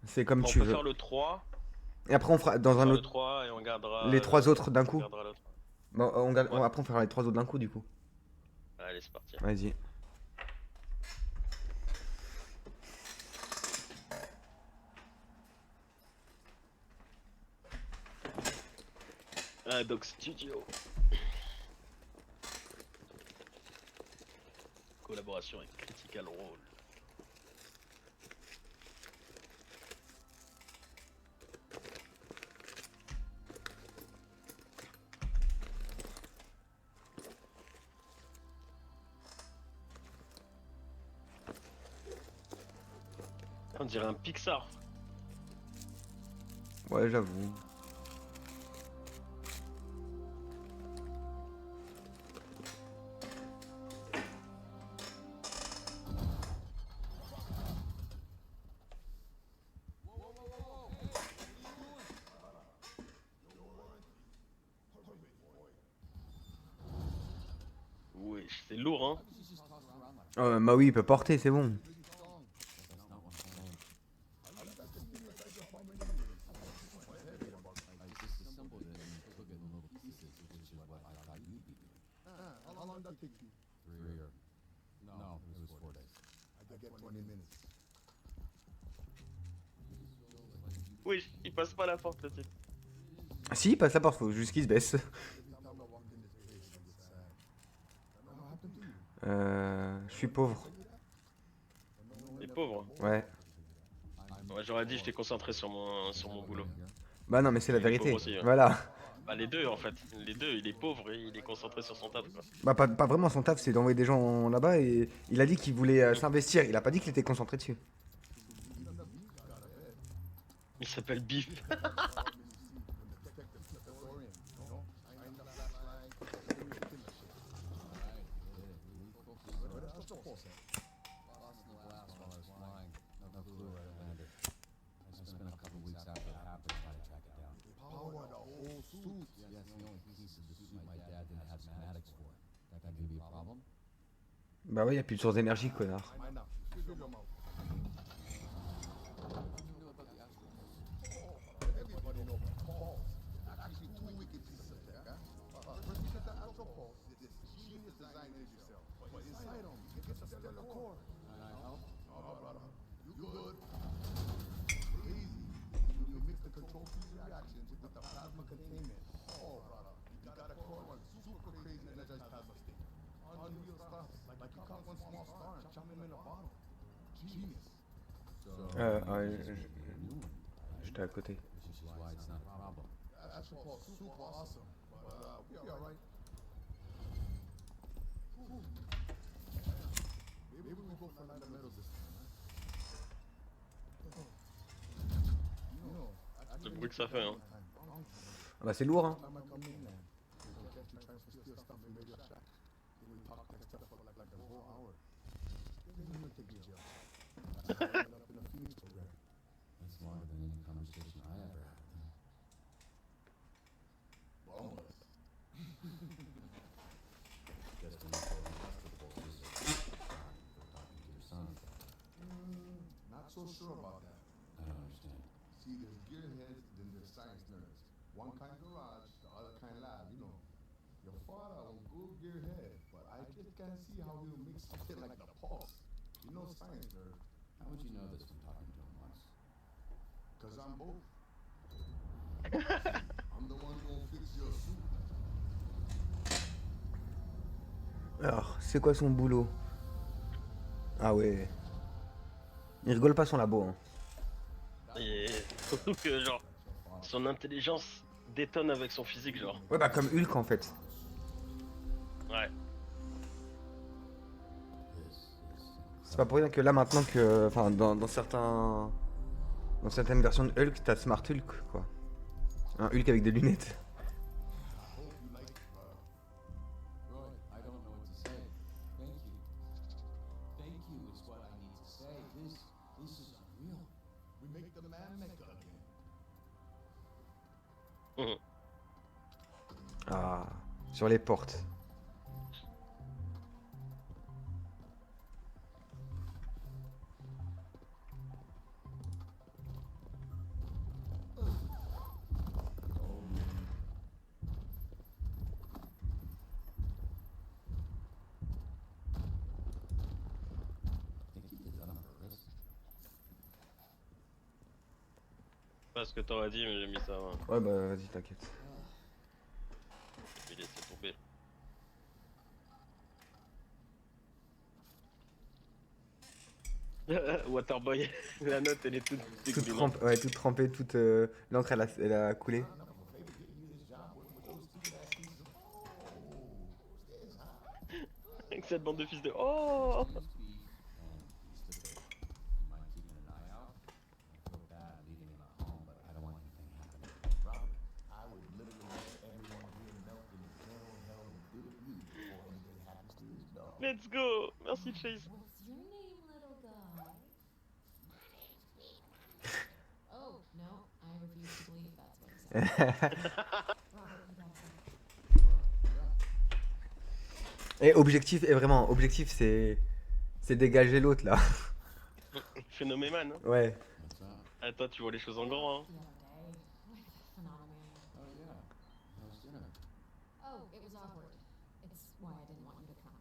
C'est comme On tu peut veux. faire le 3. Et après, on fera On peut dans un faire le autre. 3 et on Les gardera, trois autres d'un on coup. gardera l'autre. Bon, Ouais. après, on fera les trois autres d'un coup, du coup. Allez, c'est parti. Vas-y. Doc Studio. Collaboration avec Critical Role. On dirait un Pixar. Ouais, j'avoue. Oui, c'est lourd, hein. Bah oui, il peut porter, c'est bon. How long did that take you? 3 or no, it was 4 days. I get 20 minutes. Oui, il passe pas la porte, le type. Si, il passe la porte, faut juste qu'il se baisse. Every time I walk in this place, I get sad. What happened to you? Je suis pauvre. Les pauvres. Ouais. Ouais, j'aurais dit, j'étais concentré sur mon boulot. Bah non, mais c'est la Il est pauvre vérité. aussi, ouais. Voilà. Bah, les deux, en fait. Les deux, il est pauvre et il est concentré sur son taf, quoi. Bah pas vraiment son taf, c'est d'envoyer des gens là-bas et il a dit qu'il voulait s'investir. Il a pas dit qu'il était concentré dessus. Il s'appelle Biff. Lost in the labs while I was flying. No clue where it landed. I spent a couple weeks after it happened trying to track it down. Power the whole suit. Yes, the only piece of the suit my dad didn't have schematics for. That gonna be a problem? Bah ouais, y a plus de source d'énergie, connard. Find out. Figure them out. Everybody knows Paul. Actually, two wicked pieces of tech, huh? First, you get the Astro Pulse, this genius design energy cell. But inside them, you get the stellar core. Can I help? Oh, brother, you good. Easy. You mix the control fuse reactions with the plasma containment. Oh, brother, you got a core one super crazy energized plasma state. Unreal stuff. Like you caught one small star and chop him in a bottle. Genius. J'étais à côté. Which is why it's not a problem. Astro Pulse, super awesome. But we'll be alright. Maybe we go for lighter metals this time, huh? You know, Le bruit que ça fait, hein. Ah bah c'est lourd, hein. time I come in there, we'll catch you trying to steal stuff from Radio Shack. Then we talk that stuff for like a whole hour. Then you take the jail. End up in a Phoenix program. That's longer than any conversation I ever had. Almost. Guess when you told me Astro Pulse is for talking to your son. Not so sure about that. I don't understand. See, there's gearheads, then there's science nerds. One kind garage, the other kind lab, you know. Your father will good gearhead, but I just can't see how he'll make something like the pulse. You know science nerd, How would you know this from talking to him once? cause I'm both. I'm the one gonna fix your suit. Alors, c'est quoi son boulot? Ah ouais. Il rigole pas son labo, hein. Et surtout que, genre, son intelligence détonne avec son physique, genre. Ouais, bah comme Hulk en fait. Ouais. C'est pas pour rien que là maintenant que. Enfin, dans certains. Dans certaines versions de Hulk, t'as Smart Hulk, quoi. Un Hulk avec des lunettes. Roy, I don't know what to say. Thank you. Thank you is what I need to say. This is unreal. We make the man mecha again. Mhm. Ah. Sur les portes. pas ce que t'aurais dit, mais j'ai mis ça. Ouais. Ouais, bah vas-y, t'inquiète. Je vais laisser tomber. Waterboy, la note elle est toute Toute dégoulinante. trempée, ouais, toute trempée, toute l'encre elle a coulé. Avec cette bande de fils de. Oh Peace beef and peace to bake. You mind keeping an eye out? I feel bad leaving him at home, but I don't want anything happening. Robert, I would literally let everyone here melt in eternal hell and do it you before anything happens to his dog. Let's go. Merci Chase. What's your name, little guy? Oh, no, I refuse to believe that's what he said. Robert, you gotta say. Et objectif, et vraiment, objectif c'est dégager l'autre là. Phénoménal, hein. Ouais. What's up? Ah, toi tu vois les choses en grand, hein. The other day, with Phenomenon. Oh yeah. How's dinner? Oh, it was awkward. It's why I didn't want you to come.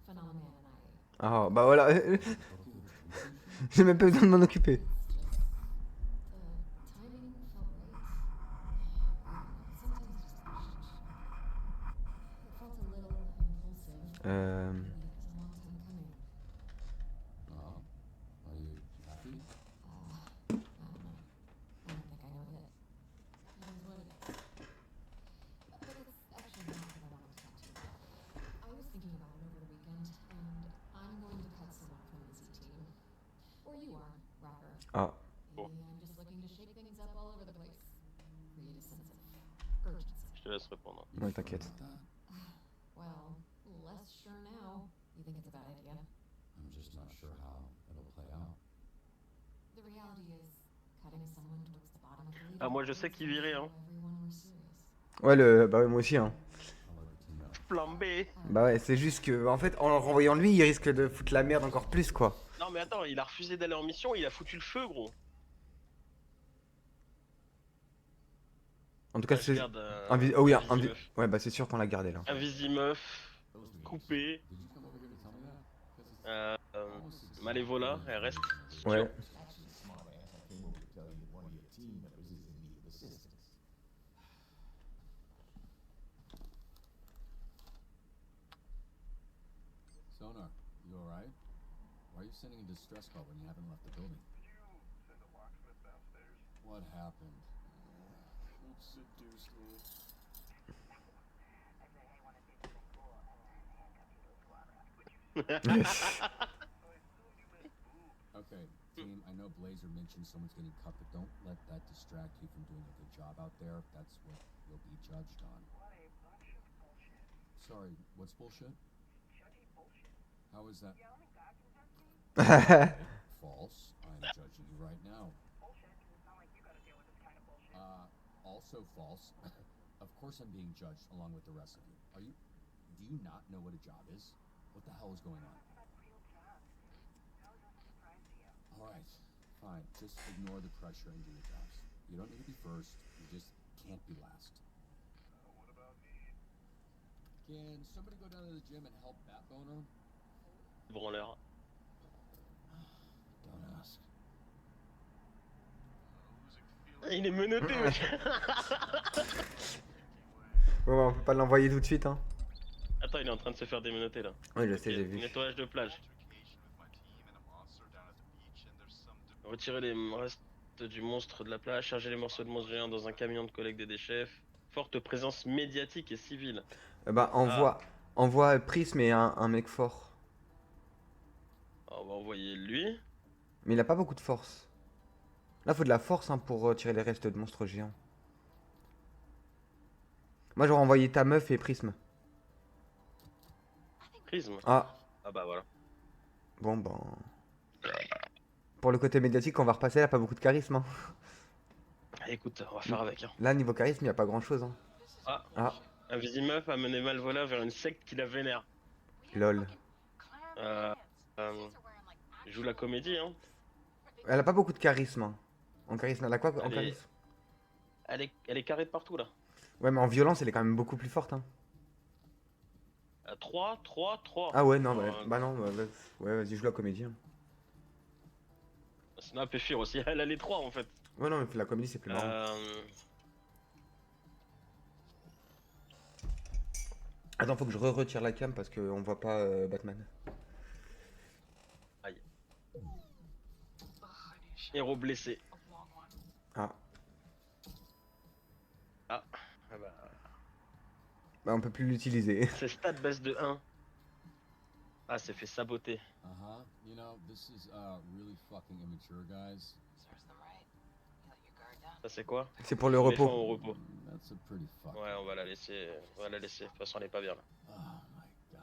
Phenomenon and I. Ah bah voilà. J'ai même pas besoin de m'en occuper. It's just. The timing felt right. Sometimes just. It felt a little impulsive. Euh... Maybe it was a long time coming. Well, are you happy? I don't know. I don't think I know yet. It is what it is. But it's actually not what I wanted to talk to you about. I was thinking about it over the weekend, and I'm going to cut someone from the Z team. Or you are, Rocker. Ah. Cool. Maybe I'm just looking to shake things up all over the place. Create a sense of urgency. Je te laisse répondre. You Ouais, sure t'inquiète. about that? Well, less sure now. You think it's a bad idea? I'm just not sure how it'll play out. The reality is, cutting someone towards the bottom of the leaderboard Ah, moi, je sais qui virait, hein. show everyone we're serious. Ouais, le... bah ouais, moi aussi, hein. I'll let the team know. Flambé. Bah ouais, c'est juste que, en fait, en le renvoyant lui, il risque de foutre la merde encore plus, quoi. Non mais attends, il a refusé d'aller en mission, il a foutu le feu, gros. En tout cas, Je c'est... garde Oh oui, un Visi-Meuf. ouais, bah c'est sûr qu'on l'a gardé, là. Un Visi-Meuf, coupé, Did you come over here to tell me that? 'Cause it's almost as Malévola, elle reste. Ouais. Actually, smart ass, I came over to tell you that one of your team members is in need of assistance. Sonar, you alright? Why are you sending a distress call when you haven't left the building? What happened? Seduced me. Okay, team, I know Blazer mentioned someone's getting cut, but don't let that distract you from doing a good job out there. That's what you'll be judged on. Sorry, what's bullshit? How is that false? I'm judging you right now. Also false. Of course I'm being judged along with the rest of you. Do you not know what a job is? What the hell is going on? Alright, fine. Just ignore the pressure and do your jobs. You don't need to be first, you just can't be last. Can somebody go down to the gym and help Bat Boner? Branleur. Don't ask. Il est menotté, wesh. Bon, bah, on peut pas l'envoyer tout de suite, hein. Attends, il est en train de se faire démenoter là. Ouais, je sais, Ok, j'ai vu. nettoyage de plage. Retirer les restes du monstre de la plage, charger les morceaux de monstre géant dans un camion de collecte des déchets. Forte présence médiatique et civile. Bah, envoie Prism et un mec fort. Alors, on va envoyer lui. Mais il a pas beaucoup de force. Là, faut de la force, hein, pour tirer les restes de monstres géants. Moi, j'aurais envoyé ta meuf et Prism. Prisme. Ah, Ah bah voilà. bon, ben... Pour le côté médiatique, on va repasser, il a pas beaucoup de charisme, hein. Écoute, on va faire avec. Hein. Là, niveau charisme, il a pas grand chose, hein. Ah, Ah, un Visi-Meuf a mené Malvola vers une secte qui la vénère. lol. Euh, joue la comédie, hein. Elle a pas beaucoup de charisme, hein. En charisme, elle a quoi en Elle est- charisme? Elle est carrée de partout là. Ouais, mais en violence, elle est quand même beaucoup plus forte, hein. 3, 3, 3. Ah ouais, non, bah non, ouais, vas-y, joue la comédie, hein. Snap et Fear aussi, elle a les trois en fait. Ouais, non, mais la comédie, c'est plus marrant. Attends, faut que je retire la cam parce qu'on voit pas Batman. Aïe. Héros blessé. Ah. Ah, ah Bah, on peut plus l'utiliser. ses stats baissent de 1. Ah, c'est fait saboter. Uh-huh. You know, this is really fucking immature, guys. Ça, c'est quoi? C'est pour le Éléphant repos. au repos. That's a pretty fucked Ouais, up. on va la laisser. On va la laisser. De toute façon, elle est pas bien là. Oh my god.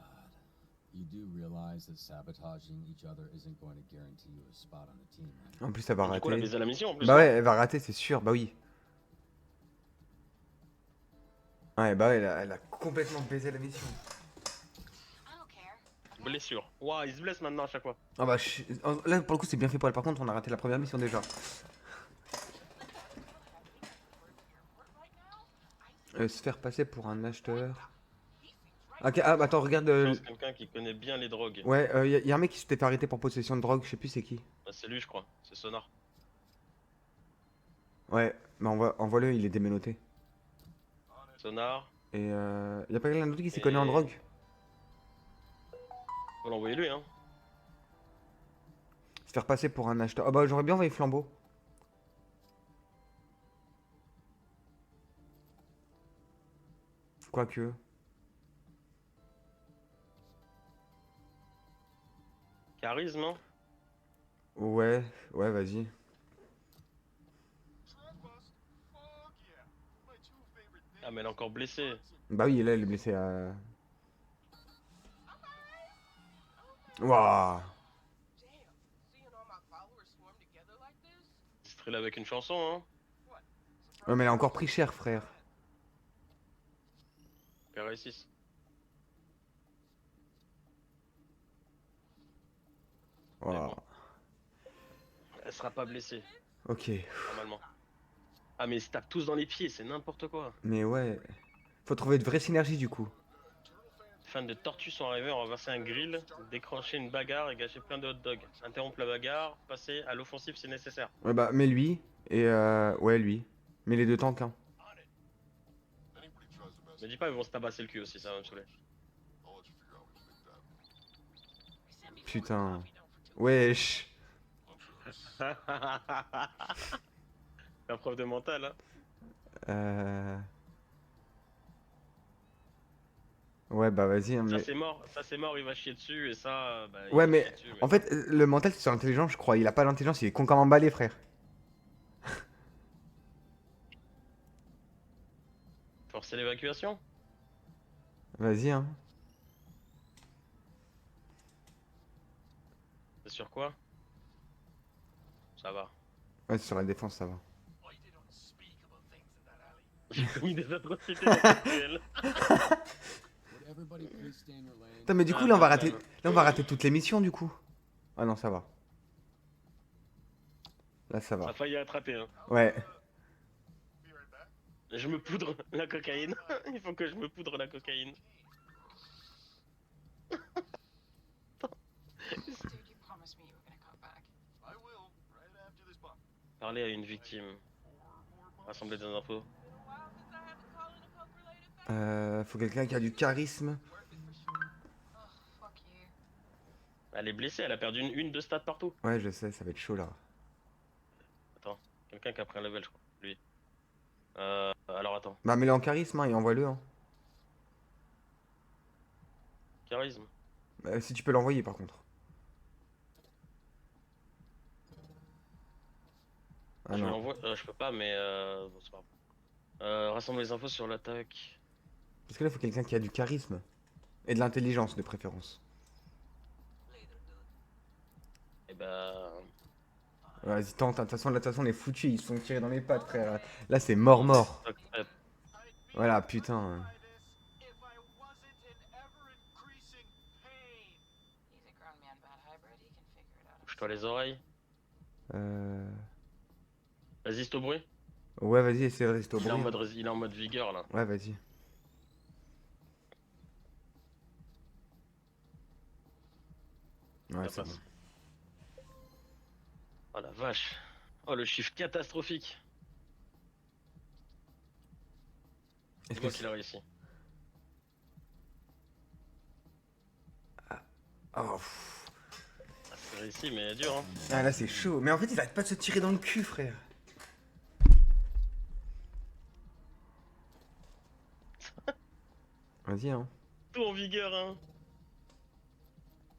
You do realize that sabotaging each other isn't going to guarantee you a spot on the team, right? En plus, ça va Du coup, elle a rater. baisé la mission en plus. Bah hein. ouais, elle va rater, c'est sûr, bah oui. Ouais, bah ouais, elle a complètement baisé la mission. Blessure. Waouh, il se blesse maintenant à chaque fois. Ah bah, là, pour le coup, c'est bien fait pour elle. Par contre, on a raté la première mission déjà. Se faire passer pour un acheteur. Ok, ah, bah, attends, regarde. Je pense quelqu'un qui connaît bien les drogues. Ouais, y a un mec qui s'était fait arrêter pour possession de drogue, je sais plus c'est qui. Bah, c'est lui, je crois. C'est Sonar. Ouais, bah envoie-le, il est déménoté. Sonar. Et y a pas quelqu'un d'autre qui s'y connaît en drogue? Faut l'envoyer lui, hein. Se faire passer pour un acheteur. Ah bah, j'aurais bien envoyé Flambeau. Quoique. Charisme, hein. Ouais, ouais, vas-y. Ah, mais elle est encore blessée. Bah oui, là, elle est blessée à... Waouh. Distrait avec une chanson, hein. Ouais, mais elle a encore pris cher, frère. PRI6. Waouh. Elle sera pas blessée, Ok. normalement. Ah, mais ils se tapent tous dans les pieds, c'est n'importe quoi. Mais ouais. Faut trouver de vraies synergies du coup. Fans de tortues sont arrivés, ont renversé un grill, déclenché une bagarre et gâché plein de hot dogs. Interrompre la bagarre, passer à l'offensive si nécessaire. Ouais, bah, mets lui. Et ouais, lui. Mets les deux tanks, hein. Anybody tries to mess Me dis pas, ils vont se tabasser le cul aussi, ça va me saouler. I'll let you figure out what you make that. Putain. Wesh. La preuve de mental, hein. Ouais, bah vas-y, hein, Ça mais... c'est mort, il va chier dessus et ça, bah, il Ouais, va mais chier dessus, en fait, le mental, c'est sur l'intelligence, je crois. Il a pas l'intelligence, il est con comme emballé, frère. Forcer l'évacuation. Vas-y, hein. C'est sur quoi? Ça va. Ouais, sur la défense, ça va. J'ai commis des atrocités dans cette duel. Would everybody please stay in your lane? Putain, mais du coup, là, on va rater... Là, on va rater toutes les missions, du coup. Ah non, ça va. Là, ça Ça a va. failli attraper, hein. Ouais. Je me poudre la cocaïne. Il faut que je me poudre la cocaïne. Parler à une victime. Rassembler des infos. Faut quelqu'un qui a du charisme. Elle est blessée, elle a perdu une de stats partout. Ouais, je sais, ça va être chaud, là. Attends, quelqu'un qui a pris un level, je crois. Lui. Alors attends. Bah, mets-le en charisme, hein, et envoie-le, hein. Charisme. Bah, si tu peux l'envoyer, par contre. Ah Je non. l'envoie, je peux pas, mais bon, c'est pas grave. Rassemble les infos sur l'attaque. Parce que là, faut quelqu'un qui a du charisme. Et de l'intelligence, de préférence. Et bah. Ouais, vas-y, tente, hein. De toute façon, là, de toute façon, on est foutus. Ils se sont tirés dans les pattes, frère. Là, c'est mort. Voilà, putain. Bouge-toi les oreilles. Résiste au bruit. Ouais, vas-y, essaie de rester au Il est en bruit. mode, il est en mode vigueur là. Ouais, vas-y. Ouais, Ça c'est passe. bon. Oh la vache. Oh le chiffre catastrophique. Est-ce C'est que moi qui l'ai réussi. Oh, pff. Ah, c'est réussi mais dur hein. Ah là c'est chaud. Mais en fait il arrête pas de se tirer dans le cul frère. Vas-y hein. Tout en vigueur hein.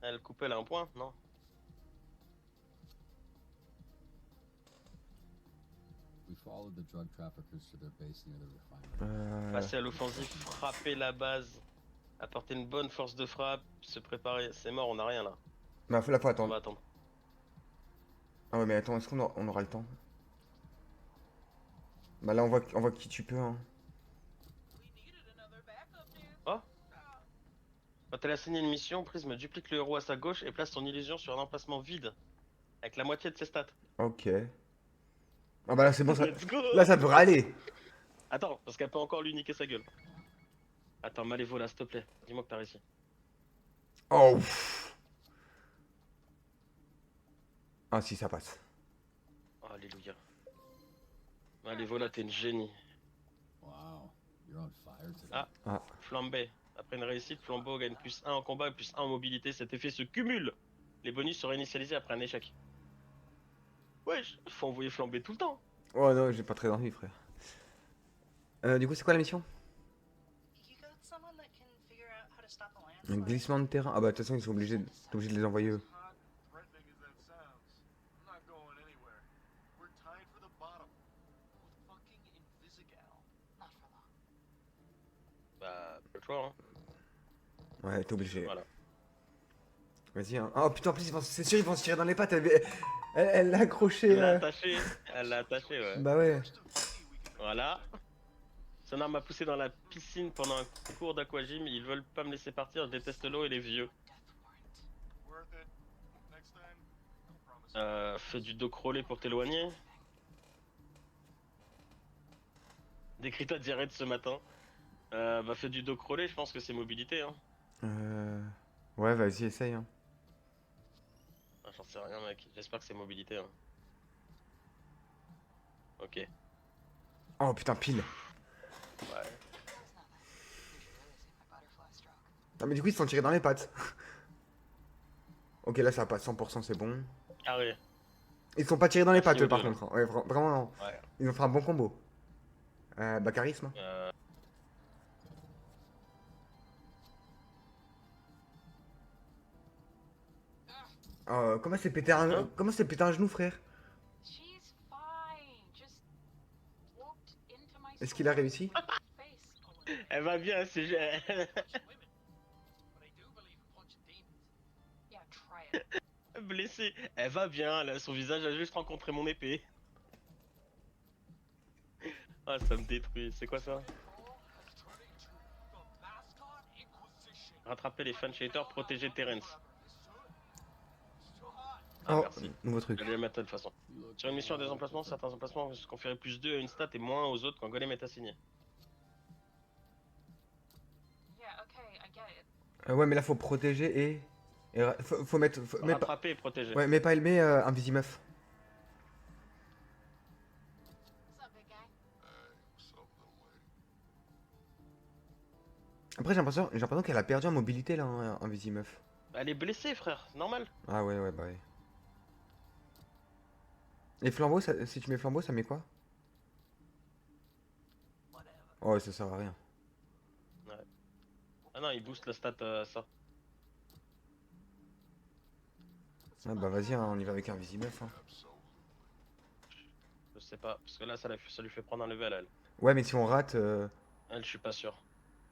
Elle coupait là un point, non? We followed the drug traffickers to their base near the refinery. Passer à l'offensive, frapper la base, apporter une bonne force de frappe, se préparer. C'est mort, on a rien là. Bah faut On attendre. va attendre. Ah ouais mais attends, est-ce on aura le temps? Bah là on voit qui tu peux hein. Oh? Quand elle a signé une mission, Prisme duplique le héros à sa gauche et place son illusion sur un emplacement vide, avec la moitié de ses stats. Ok. Ah bah là c'est bon ça. Let's go! Là ça devrait aller. Attends, parce qu'elle peut encore lui niquer sa gueule. Attends, Malévola, s'il te plaît, dis-moi que t'as réussi. Oh. Pff. Ah si ça passe. Oh, alléluia. Malévola, t'es une génie. Wow, you're on fire today. Ah. Flambé. Après une réussite, Flambeau gagne plus 1 en combat et plus 1 en mobilité. Cet effet se cumule. Les bonus seront initialisés après un échec. Wesh, faut envoyer Flambé tout le temps. Oh non j'ai pas très envie frère. Du coup c'est quoi la mission? You got someone that can figure out how to stop a Un landslide? glissement de terrain. Ah bah de toute façon ils sont obligés, t'es obligé de les envoyer eux. Hot, threatening as that sounds, I'm not going anywhere. We're tied for the bottom. With fucking Invisigal. Not for long. Bah, pas le choix, hein. Ouais t'es obligé. Voilà. Vas-y hein. Oh putain en plus c'est sûr ils vont se tirer dans les pattes. Elle l'a accroché. Elle l'a attaché. Elle l'a attaché, ouais. Bah ouais. Voilà. Son arme m'a poussé dans la piscine pendant un cours d'aquagym. Ils veulent pas me laisser partir. Je déteste l'eau et les vieux. Worth it. Next time, no promise. Fais du dos crawlé pour t'éloigner. Décris ta diarrhée de ce matin. Bah fais du dos crawlé, je pense que c'est mobilité, hein. Ouais vas-y essaye hein. Ah, j'en sais rien, mec. J'espère que c'est mobilité, hein. Ok. Oh putain pile. Ouais. There's nothing. You should really see my butterfly stroke. Non mais du coup ils se sont tirés dans les pattes. Ok là ça passe 100% c'est bon. Carré. Ils se sont pas tirés dans les pattes Merci, eux, par Odile. contre. Ouais vraiment non. Ouais. Ils ont fait un bon combo. Bah charisme hein. Oh, comment c'est pété un... Hein Comment c'est pété un genou frère? She's fine. Just walked into my Est-ce qu'il a réussi? face. Elle va bien, c'est... Yeah, try it. blessée. Elle va bien, là, son visage a juste rencontré mon épée. Ah, ça me détruit. C'est quoi ça? Rattraper les fan shaders, protéger Terence. Ah, Oh, merci. nouveau truc. J'allais le mettre de toute façon. Sur une mission à des emplacements, certains emplacements vont se conférer plus 2 à une stat et moins aux autres quand Golem est assigné. Yeah, okay, I get it. Ouais mais là faut protéger faut mettre... mais pas... Rattraper et protéger. Ouais mais pas elle met un visimeuf. What's up, big guy? Hey, what's up, little lady? Après j'ai l'impression qu'elle a perdu en mobilité là un visimeuf. Elle est blessée, frère, normal. Ah ouais bah ouais. Les flambeaux, si tu mets flambeau ça met quoi? Oh ça sert à rien. Ah non, il booste la stat ça. Ah bah vas-y hein, on y va avec un visimeuf hein. Je sais pas, parce que là, ça lui fait prendre un level à elle. Ouais mais si on rate... Elle, je suis pas sûr.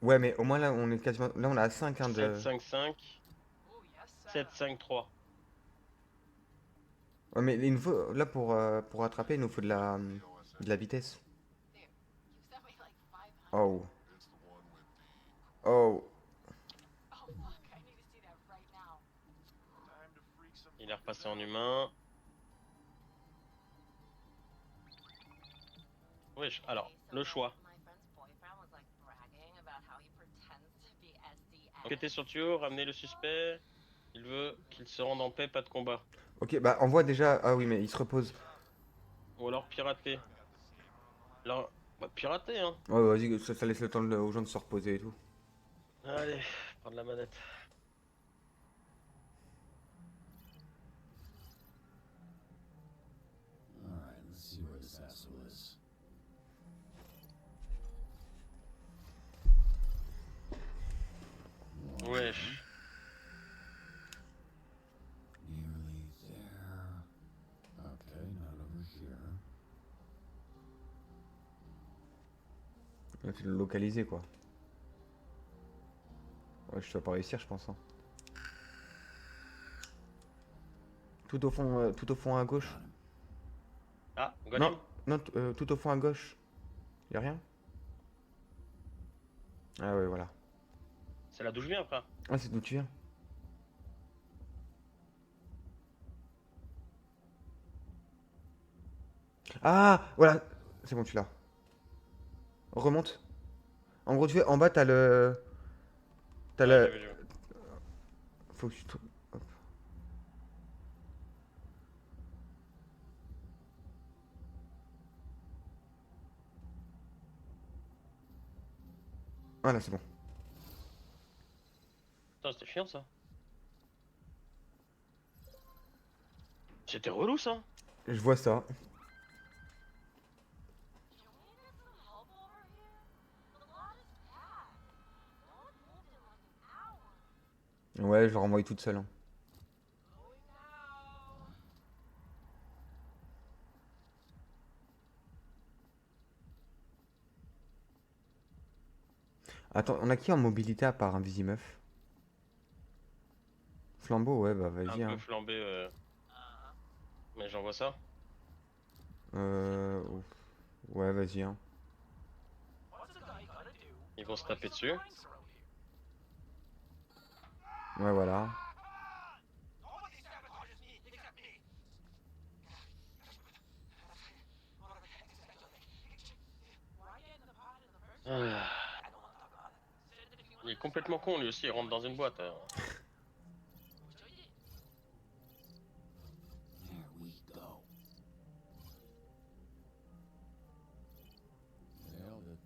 Ouais mais au moins là on est quasiment... Là on a 5 hein, de... 7-5-5, Oh, yes, 7-5-3. Ouais mais il nous faut... Là pour rattraper il nous faut de la vitesse. Dude, you sent me like 500. Oh. It's the one with the Oh. Oh, fuck, I need to see that right now. time to freak some. Il est repassé en humain. Wesh, alors, le choix. My friend's boyfriend was like bragging about how he pretends to be SDN. Enquêter sur le tuyau, ramener le suspect. Il veut qu'il se rende en paix, pas de combat. Ok, bah envoie déjà. Ah oui, mais il se repose. Ou alors pirater. Là, bah pirater hein. Ouais, vas-y, ça laisse le temps aux gens de se reposer et tout. Allez, prendre la manette. Alright, let's see where this asshole is. Wesh. Nearly there. Okay, not over here. Ouais, c'est le localiser quoi. Ouais, je dois pas réussir, je pense. Hein. Tout au fond à gauche. Ah, Golem. Non, non, tout au fond à gauche. Y'a rien? Ah ouais, voilà. C'est là d'où je viens, frère. Ah, c'est d'où tu viens? Ah, voilà. C'est bon, tu l'as. Remonte. En gros, tu fais en bas, t'as le. T'as Ouais, le. j'ai vu. Faut que tu trouves. Hop. Voilà, c'est bon. Putain, c'était chiant ça. C'était relou ça. Je vois ça. Ouais, je l'ai renvoyé toute seule. Hein. Attends, on a qui en mobilité à part un Visimeuf? Flambeau, ouais, bah Un vas-y. peu Hein. flambé. Mais j'envoie ça. Ouf. Ouais, vas-y. Hein. Ils vont se taper dessus. Ouais, voilà. Ah. Il est complètement con lui aussi, il rentre dans une boîte. There we go. Nailed it.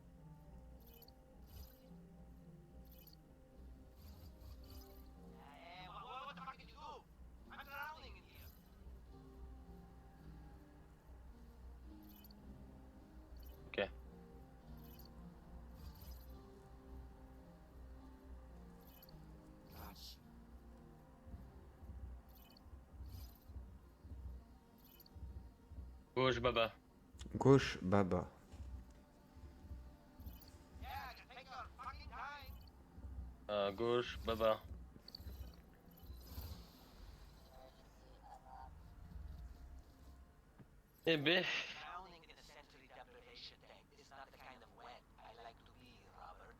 Ok. Gosh. Gauche, Baba. Gauche, Baba. Gauche, Baba. Eh ben, Drowning in a sensory deprivation tank is not the kind of wet I like to be, Robert.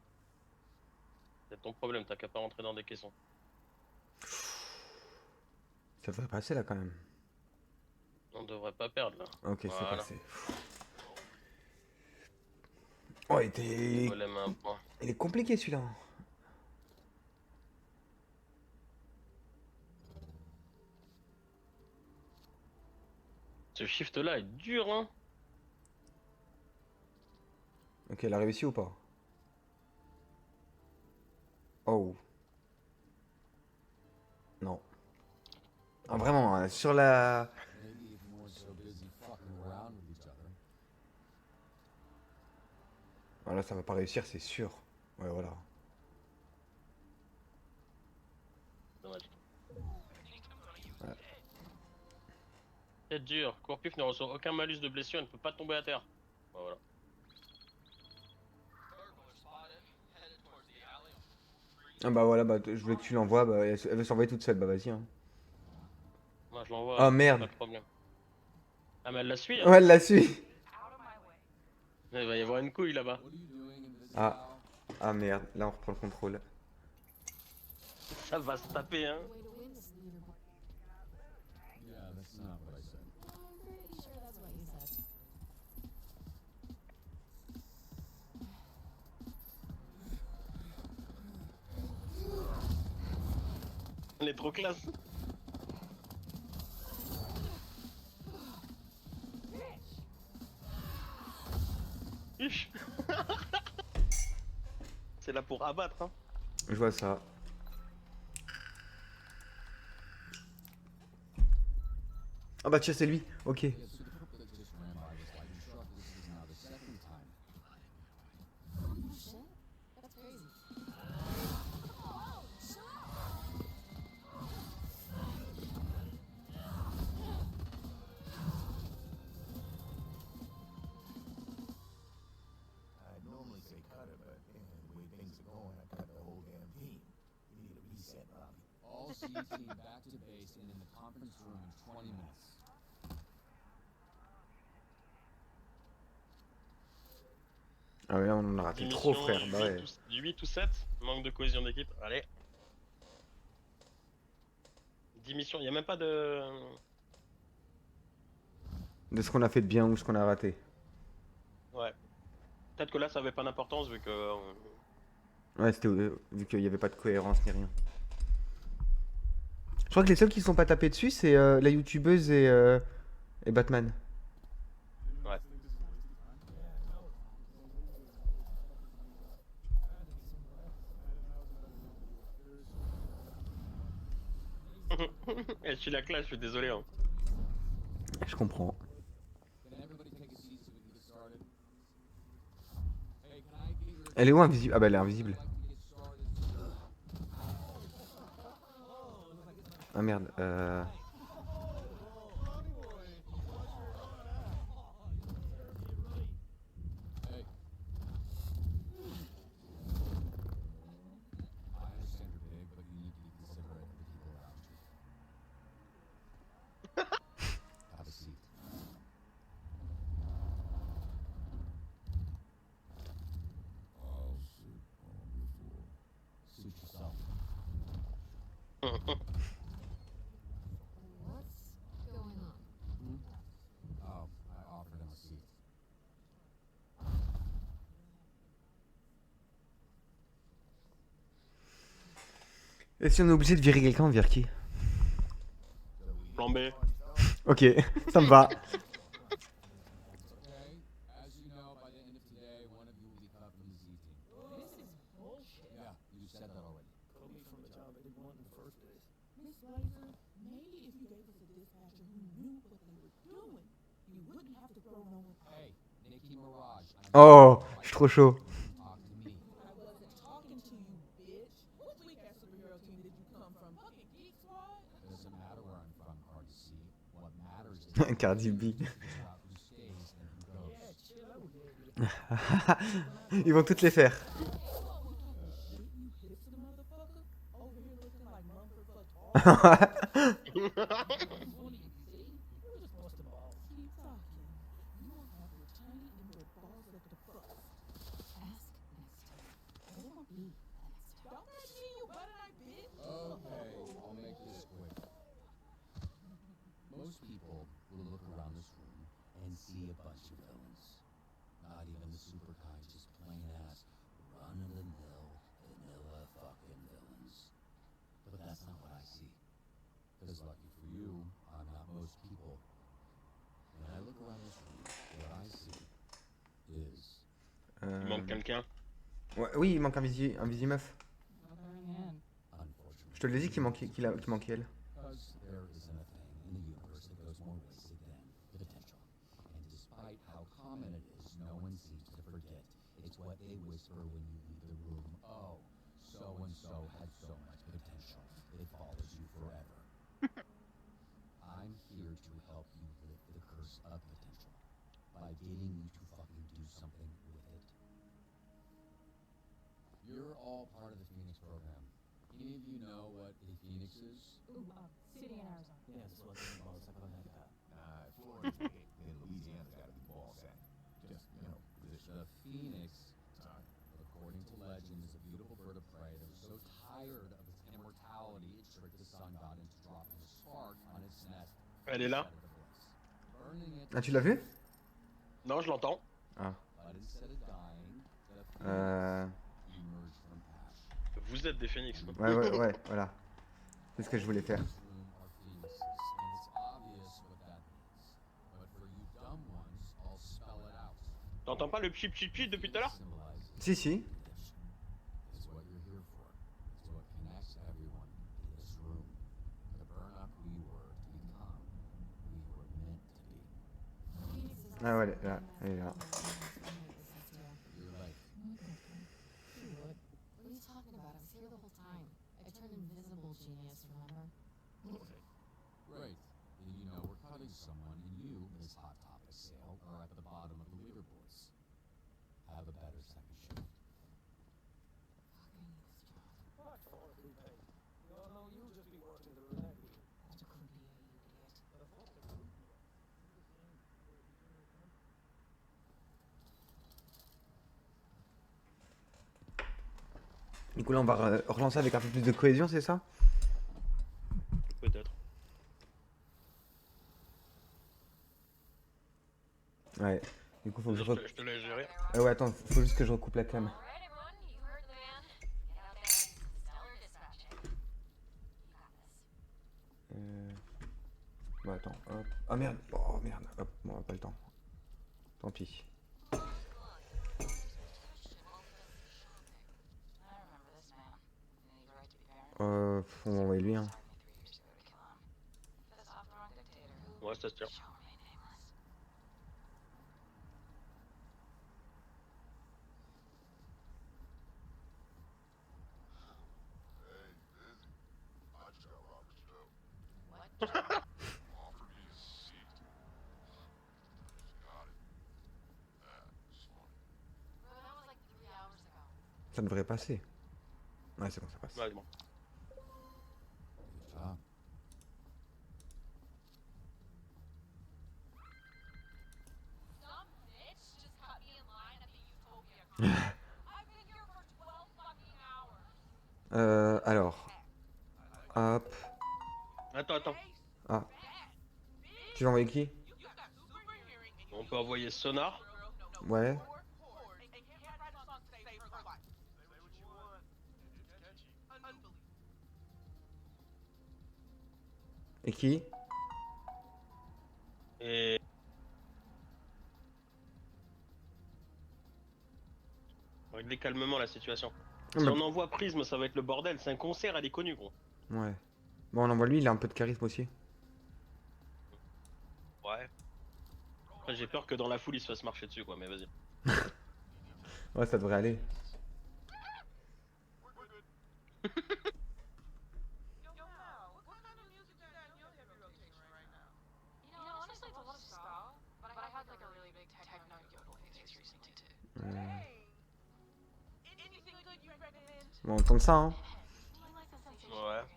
c'est ton problème, t'as qu'à pas rentrer dans des caissons. Ça devrait passer là quand même. On devrait pas perdre là. Ok, c'est Voilà. passé. Oh, Golem à un point. il est compliqué celui-là. Ce shift là est dur hein. Ok, elle a réussi ou pas? Oh. Non. Ah, vraiment, sur la... Maybe if we weren't so busy fucking around with each other. Voilà, ça va pas réussir, c'est sûr. Ouais, voilà. Dommage. C'est dur. Corpuf ne reçoit aucun malus de blessure et ne peut pas tomber à terre. Bah, voilà. Ah bah voilà, bah, je voulais que tu l'envoies, bah, elle veut s'envoyer toute seule, bah vas-y. Hein. Moi je l'envoie. Ah, hein, merde. Pas de problème. Ah mais elle la suit hein. Ouais, elle la suit. Il va y avoir une couille là-bas. What are you doing in this Ah. now? Ah merde, là on reprend le contrôle. Ça va se taper hein. Way to win this leaderboard. Yeah, that's not what I said. I'm pretty sure that's what you said. Elle est trop classe. Huch. C'est là pour abattre, hein. Je vois ça. Ah bah tiens, c'est lui. Ok. Yeah, so the purple that just ran by was like struck. This is now the second time. Oh shit, that's crazy. I'd normally say cut it, but the way things are going, I cut the whole damn team. We need a reset, Bobby. All C team back to base and in the conference room in 20 minutes. Ah ouais, là, on en a raté trop, Démission, frère. Bah ouais. du 8 ou 7. Manque de cohésion d'équipe. Allez. 10 missions, il a même pas de. De ce qu'on a fait de bien ou ce qu'on a raté. Ouais. Peut-être que là ça avait pas d'importance vu que. Ouais, c'était vu qu'il n'y avait pas de cohérence ni rien. Je crois que les seuls qui se sont pas tapés dessus, c'est la youtubeuse et Batman. Ouais. Et je suis la classe, je suis désolé. Hein. Je comprends. Can everybody take a seat so we can get started? Hey, can I get your Elle est où invisible? Ah bah elle est invisible. I'd like to get started. Ah merde. Hey. I understand you're big, but you need to be considerate of the people around you. Have a seat. Oh, shit. Oh, before. Suit yourself. What's going on? Oh, I offered him a seat. Et si on est obligé de virer quelqu'un, on vire qui? Plan B. Ok, ça me va. Okay. As you know, by the end of today, one of you will be cut from the Z team. This is bullshit. Yeah, you said that already. Cut me from the job I didn't want in the first place. Miss Blazer, maybe if you gave us a dispatcher who knew what they were doing, you wouldn't have to throw no one. Hey, Nicki Mirage. Oh, je suis trop chaud. Talk to me. I wasn't talking to you, bitch. Which weak ass superhero team did you come from? Fucking Geek Squad? Doesn't matter where I'm from, hard to see. What matters is Cardi B. figure out who stays and who goes. Chill out with Ils vont toutes les faire. shit, you hipster motherfucker. Over here looking like Mumford fucked all. One of you see? You just bust a ball. Keep talking. You won't have your tiny inbred balls at the fuck. Ask next time. There won't be a next time. Don't that mean you butter I bitch? Okay, I'll make this quick. Most people will look around this room and see a bunch of villains. Not even the super kind, just plain ass, run-of-the-mill, vanilla fucking villains. But that's not what I see. Because lucky for you, I'm not most people. When I look around this room, what I see is Il manque quelqu'un. Ouais, oui, il manque un visi-meuf. unfortunate. Je te l'ai dit qu'il manquait elle. Because there isn't a thing in the universe that goes more wasted than potential. And despite how common it is, no one seems to forget. It's what they whisper when you leave the room. Oh, so-and-so had so much potential. It follows you forever. I'm here to help you lift the curse of potential by getting you to fucking do something with it. You're all part of the Phoenix program. Any of you know what a Phoenix is? City in Arizona. Florida's big, and Louisiana's gotta be ball sack. Just, position. The Phoenix, according to legend, is a beautiful bird of prey that was so tired of its immortality it tricked the sun god into dropping a spark on its nest. Elle est là. instead of the bliss. Burning it, Ah, tu l'as vu? Non, je l'entends. Ah. but instead of dying, the Phoenix Euh... emerged from ash. Vous êtes des phénix. Quoi. Ouais, voilà. C'est ce que je voulais faire. This room are phoenixes, and it's obvious what that means. But for you dumb ones, I'll spell it out. T'entends pas le chip chip chip depuis tout à l'heure? Symbolizes Si, si. It's what you're here for. It's what connects everyone in this room. To burn up who you were, to become who you were meant to be. Phoenix is Ah ouais, là, elle est là. You're like, What are you talking about? I was here the whole time. I turned invisible, genius, remember? right. And you know we're cutting someone, and you, Miss Hot Topic Sale, are at the bottom of the leaderboards. Have a better second shift. Fucking this job. What for, Coupe? We all know you'll just be working the roulette wheel. Mr. Croupier, you idiot. The fuck the Croupier? Du coup là on va relancer avec un peu plus de cohésion, c'est ça? Peut-être. Ouais. Du coup faut que je Je te laisse gérer. Ah ouais attends, faut juste que je recoupe la cam. Alright, everyone, you heard the man. Get out there and stellar dispatching. You got this. Bah attends, hop. Ah merde, oh merde, hop, bon on a pas le temps. Tant pis. I remember this man. He had a right to be paranoid. On va envoyer lui hein. Hired me 3 years ago to kill him. For this off-throwing dictator who Ouais, ça se tient. shall remain nameless. Hey, busy. I just got Robert's joke. What? Offered me a seat. Got it. That's funny. Bro, that was like 3 hours ago. Ça devrait passer. Ouais c'est bon, ça passe. Ouais, bon. Good job. Some bitch just cut me in line at the Utopia conference. I've been here for 12 fucking hours. Alors. Hop. Attends. Ah. Tu vas envoyer qui? On peut envoyer Sonar. Ouais. Et qui? Et... Régler calmement la situation. Si bah- on envoie Prisme, ça va être le bordel. C'est un concert, elle est connue, gros. Ouais. Bon on envoie lui, il a un peu de charisme aussi. Ouais. Après, j'ai peur que dans la foule, il se fasse marcher dessus, quoi. Mais vas-y. Ouais ça devrait aller. You know, honestly, it's a lot of ska, but I had like a really big techno yodel phase recently too. Anything good you recommend? Bon on tente ça hein. Do you like the sensation Ouais. of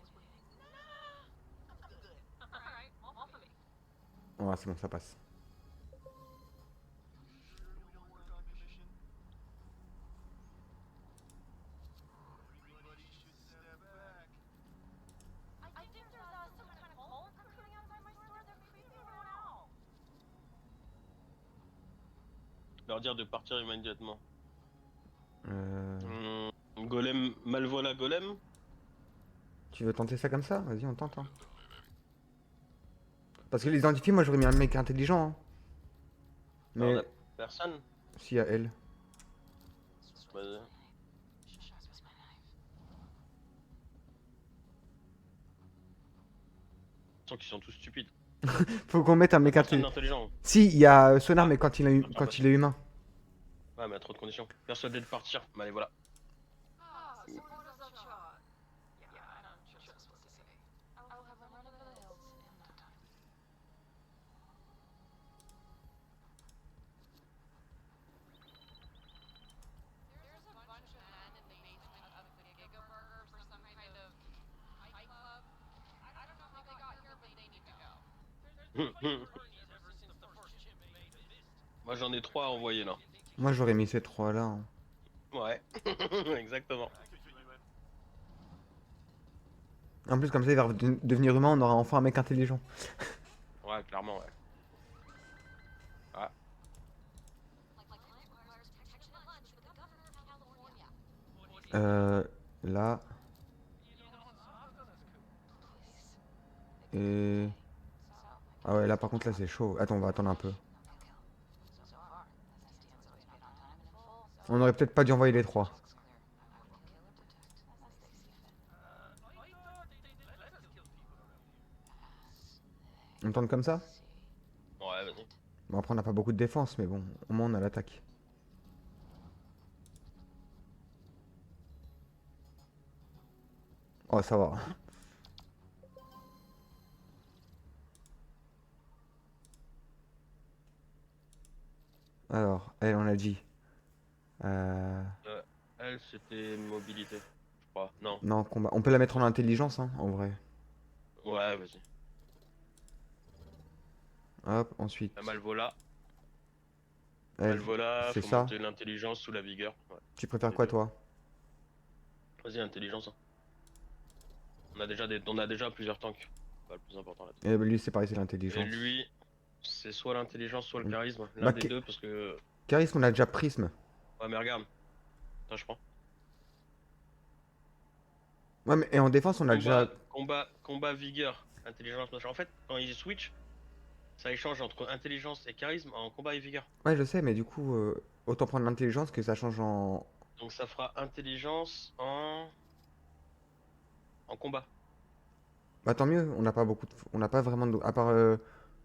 your hands bleeding? I'm good. Alright, all for me. Ouais c'est bon, ça passe. I think there's some kind of call coming out of my store that freaked everyone out. Leur dire de partir immédiatement. Euh... Golem, Malvola Golem. Tu veux tenter ça comme ça? Vas-y on tente hein. Parce que les identifier, moi j'aurais mis un mec intelligent hein. Non, on Mais a personne. si à elle. Vas-y. Just with my knife. Je sens qu'ils sont tous stupides. Faut qu'on mette un mec Personne intelligent. d'intelligent. Si, il y a Sonar mais quand il est humain. Ouais, mais à trop de conditions. Persuadé de partir. Mais allez, voilà. Ah, so what does that shot? Yeah, I don't just what to say. I'll have them run over the hills in no time. There's a bunch of men in the basement of the Giga Burger for some kind of fight club. I don't know how they got here, but they need to go. Moi, j'en ai 3 à envoyer là. Moi j'aurais mis ces trois là hein. Ouais. Exactement. En plus comme ça il va devenir humain, on aura enfin un mec intelligent. Ouais, clairement, ouais. Ah. Là. Et... Ah ouais là par contre là c'est chaud. Attends on va attendre un peu. So far, this SDN's always On aurait peut-être pas dû envoyer les trois. On tente comme ça? Ouais, vas-y. Bon, après, on n'a pas beaucoup de défense, mais bon, au moins on a l'attaque. Oh, ça va. Alors, elle, on l'a dit. Euh... Elle, c'était mobilité, je crois. Non. Non, combat. On peut la mettre en intelligence, hein, en vrai. Ouais, vas-y. Hop, ensuite. La Malvola. Elle, Malvola, c'est faut ça. monter l'intelligence sous la vigueur. Ouais. Tu préfères Les quoi, deux. toi? Vas-y, intelligence. Hein. On a déjà plusieurs tanks. Pas le plus important là. Et lui, c'est pareil, c'est Et l'intelligence. lui, c'est soit l'intelligence, soit le Mm. charisme. L'un Bah, des deux, parce que. Charisme, on a déjà prisme. Ouais, mais regarde. Attends, je prends. Ouais, mais et en défense, on a déjà. Combat, vigueur, intelligence, machin. En fait, quand ils switch, ça échange entre intelligence et charisme en combat et vigueur. Ouais, je sais, mais du coup, autant prendre l'intelligence que ça change en. Donc ça fera intelligence en combat. Bah, tant mieux, on n'a pas beaucoup de. On n'a pas vraiment de. À part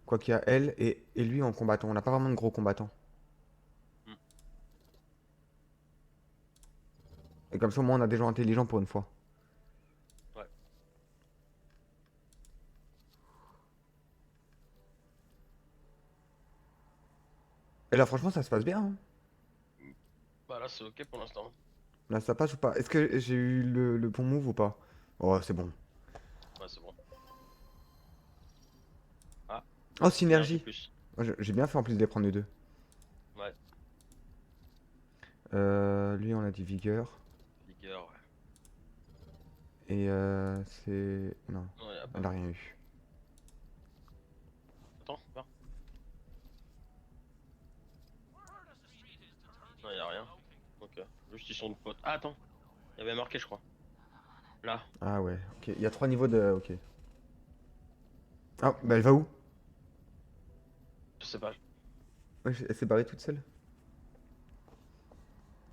quoi qu'il y a elle et lui en combattant. On n'a pas vraiment de gros combattants. Mm. Et comme ça, au moins, on a des gens intelligents pour une fois. Ouais. Et là, franchement, ça se passe bien, hein. Bah là, c'est ok pour l'instant. Là, ça passe ou pas? Est-ce que j'ai eu le bon move ou pas? Oh, c'est bon. Ouais, c'est bon. Oh, Synergie synergie. plus. Ouais, j'ai bien fait en plus de les prendre les deux. Ouais, Lui, on a dit vigueur. vigueur, ouais. Et c'est. Non, Non, y a pas. elle a rien eu. Attends, va. Non, y a rien. Ok. Juste ils sont de potes. Ah, attends. Il y avait marqué, je crois. Là. Ah ouais, ok. Il y a 3 niveaux de. Ok. Ah, bah elle va où? Je sais pas. Wesh, elle s'est barrée toute seule.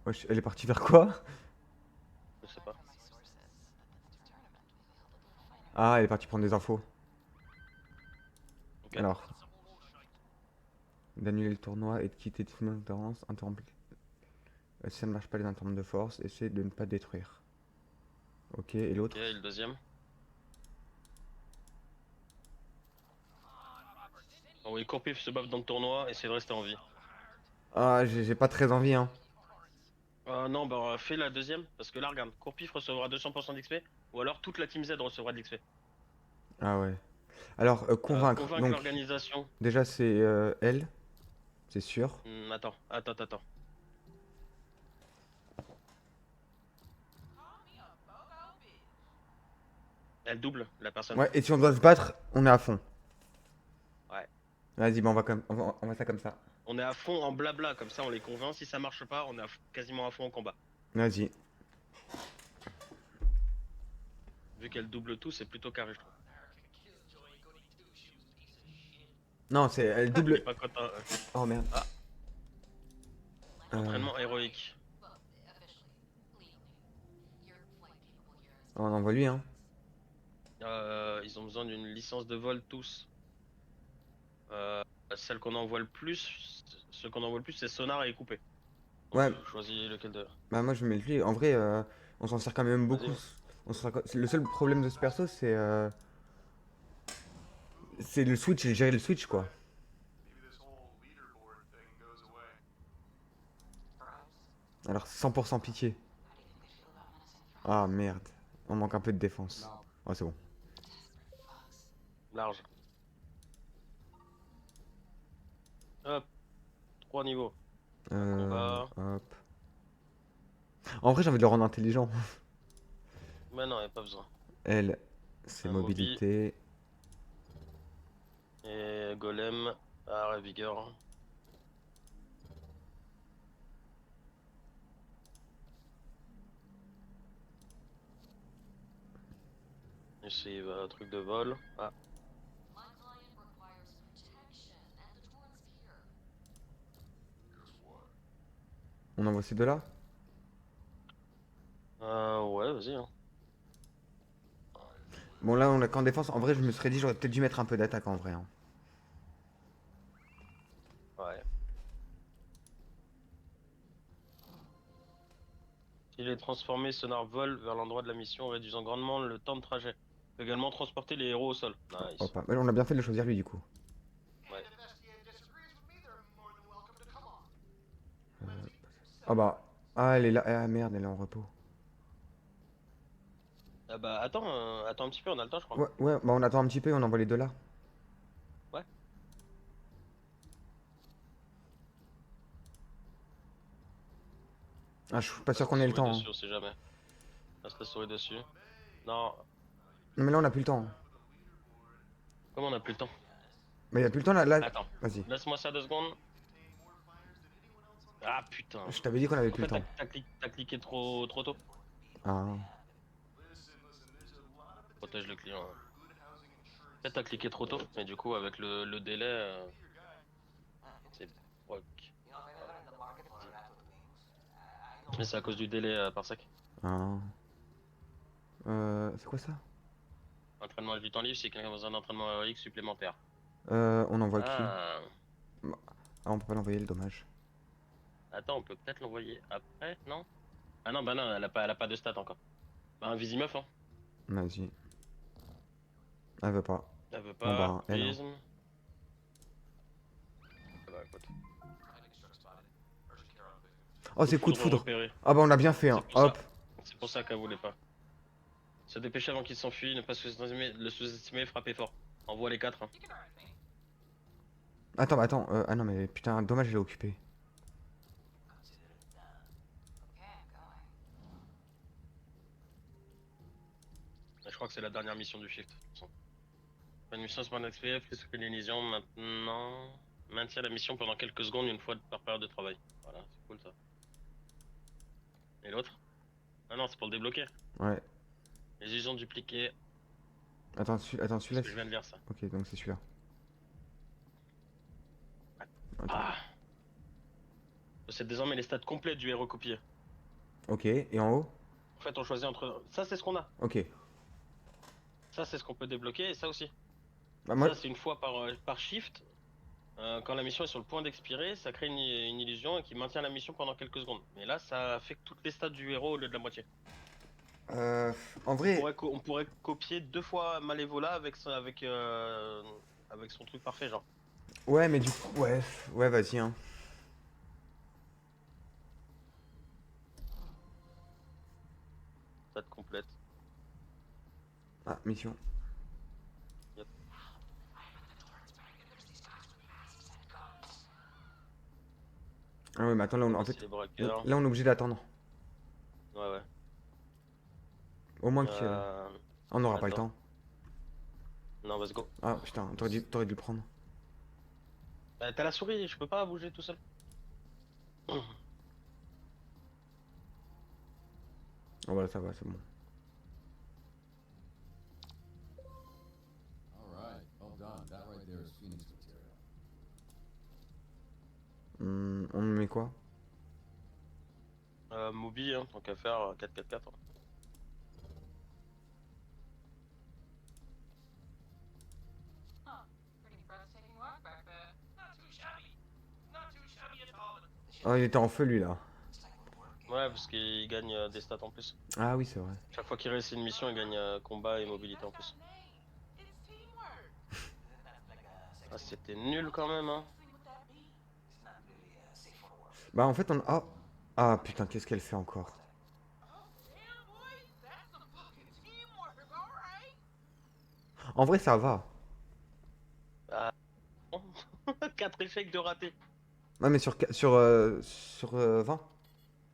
Wesh, elle est partie vers quoi? Je sais pas. Ah, elle est partie prendre des infos. Ok. Alors. D'annuler le tournoi et de quitter toute interrompe. Si ça ne marche pas les interromps de force, essaie de ne pas détruire. Ok, et l'autre? Ok, et le deuxième. Oh oui, Courpif se baffe dans le tournoi, essaie de rester en vie. Ah, j'ai pas très envie, hein. Non, bah fais la deuxième, parce que là, regarde, Courpif recevra 200% d'XP, ou alors toute la Team Z recevra de l'XP. Ah ouais. Alors, convaincre. Convaincre Donc, l'organisation. déjà, c'est elle, c'est sûr. Attends. Elle double la personne. Ouais, et si on doit se battre, on est à fond. Ouais. Vas-y, bah on va ça comme ça. On est à fond en blabla, comme ça on les convainc. Si ça marche pas, on est quasiment à fond en combat. Vas-y. Vu qu'elle double tout, c'est plutôt carré, je trouve. Non, c'est elle Il est double. pas content, Oh merde. Ah. Euh, Entraînement héroïque. on envoie lui, hein. Ils ont besoin d'une licence de vol tous. Celle qu'on envoie le plus, ce qu'on envoie le plus, c'est sonar et coupé. Donc, Ouais. choisis lequel de. Bah moi je vais mettre lui. En vrai, on s'en sert quand même beaucoup. Vas-y. Le seul problème de ce perso, c'est le switch et gérer le switch quoi. Maybe this whole leaderboard thing goes away. Alors 100% pitié. Ah merde. On manque un peu de défense. Oh c'est bon. Large. Hop. 3 niveaux. Combat. Hop. En vrai j'ai envie de le rendre intelligent. Mais non, y a pas besoin. Elle, c'est Un mobilité. Et golem, arrêt vigueur. Et c'est truc de vol. Ah, My client requires protection, and the Torrent's here. Guess what? On envoie ces deux-là? Ouais, vas-y. Hein. Bon, là, on a qu'en défense. En vrai, je me serais dit, j'aurais peut-être dû mettre un peu d'attaque en vrai. Hein. Ouais. Si les transformés sonar volent vers l'endroit de la mission, réduisant grandement le temps de trajet. Peut également transporter les héros au sol. Nice. Hop, mais on a bien fait de le choisir lui du coup. Ouais. Ah bah. Ah, elle est là. Ah merde, elle est en repos. Ah bah attends un petit peu, on a le temps je crois. Ouais, ouais, bah on attend un petit peu et on envoie les deux là. Ouais. Ah, je suis pas sûr qu'on ait le temps. Hein. Dessus, on sait jamais. Reste la souris dessus. Non, Non, mais là, on a plus le temps. comment on a plus le temps? Mais y a plus le temps là. Là... Attends, Vas-y. laisse-moi ça 2 secondes. Ah putain. Je t'avais dit qu'on avait En plus fait, le temps. t'as cliqué trop tôt. Ah. Protège le client. Hein. En fait, t'as cliqué trop tôt, mais du coup, avec le délai, c'est broc. Mais c'est à cause du délai par sec. Ah. C'est quoi ça? Entraînement à du temps libre, c'est quelqu'un dans un entraînement héroïque supplémentaire. On envoie qui? Ah, Ah, on peut pas l'envoyer, le dommage. attends, on peut peut-être l'envoyer après, non? Ah non, bah non, elle a pas de stats encore. Bah, un Visimeuf, hein. Vas-y. Elle veut pas. Elle veut Bon pas, bah, elle. Hein. prisme. Ah bah écoute. Oh, c'est coup de foudre. Repéré. Ah bah, on a bien fait, hein. C'est pour ça. Hop. C'est pour ça qu'elle voulait pas. Se dépêcher avant qu'il s'enfuit, ne pas le sous-estimer, frapper fort. Envoie les 4. Hein. Attends, bah, attends. Ah non, mais putain, dommage, elle est occupée. Je crois que c'est la dernière mission du shift. De toute façon. Une mission Smart XPF, plus que l'élision maintenant. Maintient la mission pendant quelques secondes une fois par période de travail. Voilà, c'est cool ça. Et l'autre? Ah non, c'est pour le débloquer. Ouais. Les usines dupliquées. Attends, celui-là. Je viens de lire ça. Ok, donc c'est celui-là. Ah. C'est désormais les stats complètes du héros copié. Ok, et en haut? En fait, on choisit entre. Ça, c'est ce qu'on a. Ok. Ça, c'est ce qu'on peut débloquer, et ça aussi. Bah, moi. Ça, c'est une fois par shift. Quand la mission est sur le point d'expirer, ça crée une illusion qui maintient la mission pendant quelques secondes. Mais là, ça affecte toutes les stats du héros au lieu de la moitié. En vrai. On pourrait copier 2 fois Malévola avec son truc parfait, genre. Ouais, mais du coup. Ouais, ouais, vas-y, hein. Stats complète. Ah, mission. Yep. Ah ouais, mais attends, là, en C'est fait. les braqueurs. Là, on est obligé d'attendre. Ouais, ouais. Au moins qu'il. On n'aura pas le attends. temps. Non, let's go. Ah, putain, t'aurais dû le prendre. Bah, t'as la souris, je peux pas bouger tout seul. Oh, voilà, ça va, c'est bon. Alright, well done. That right there is Phoenix material. On met quoi? Moby, hein, tant qu'à faire 4-4-4. Hein. Pretty breathtaking walk back there. Not too shabby. Not too shabby at all. Oh, il était en feu, lui, là. Ouais, parce qu'il gagne des stats en plus. Ah oui, c'est vrai. Chaque fois qu'il réussit une mission, il gagne combat et mobilité en plus. It's teamwork. Ah, c'était nul quand même, hein. Bah, en fait, on. Ah, ah putain, qu'est-ce qu'elle fait encore? Oh, damn, boy. That's some fucking teamwork, alright? En vrai, ça va. 4 échecs de raté. Ouais, mais sur 20.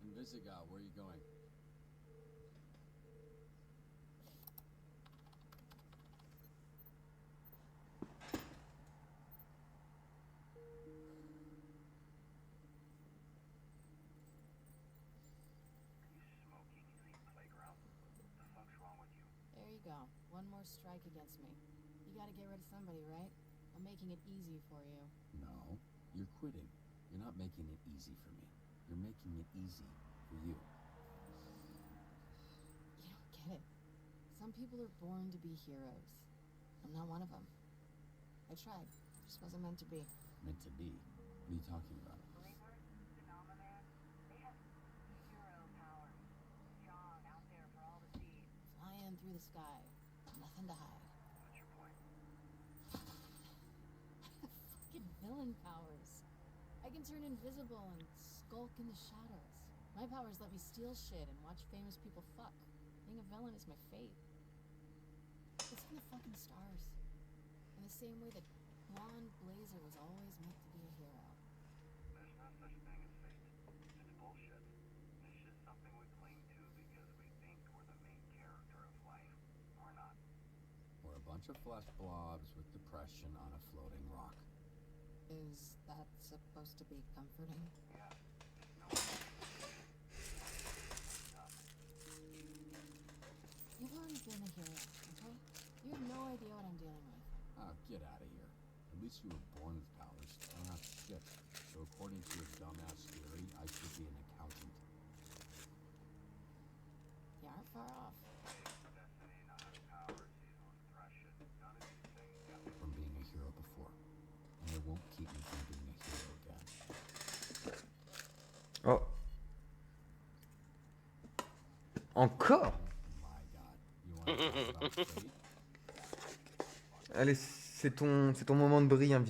Invisiga, where are you going? There you go. One more strike against me. You gotta get rid of somebody, right? I'm making it easy for you. No, you're quitting. You're not making it easy for me. You're making it easy for you. You don't get it. Some people are born to be heroes. I'm not one of them. I tried. Just wasn't meant to be. Meant to be. What are you talking about? Flying through the sky. Nothing to hide. Fucking villain powers. I can turn invisible and skulk in the shadows. My powers let me steal shit and watch famous people fuck. Being a villain is my fate. It's from the fucking stars. In the same way that blonde Blazer was always meant to be a hero. There's no such thing as fate. It's bullshit. It's just something we cling to because we think we're the main character of life. We're not. We're a bunch of flesh blobs with depression on a floating rock. Is that supposed to be comforting? Yeah. You've already been a hero, okay? You have no idea what I'm dealing with. Oh, get out of here. At least you were born with powers. I don't have shit. So according to your dumbass theory, I should be an accountant. You aren't far off. From being a hero before. And it won't keep me from being a hero again. Oh. Encore? My God. You want to talk about fate? Allez, c'est ton moment de bris, un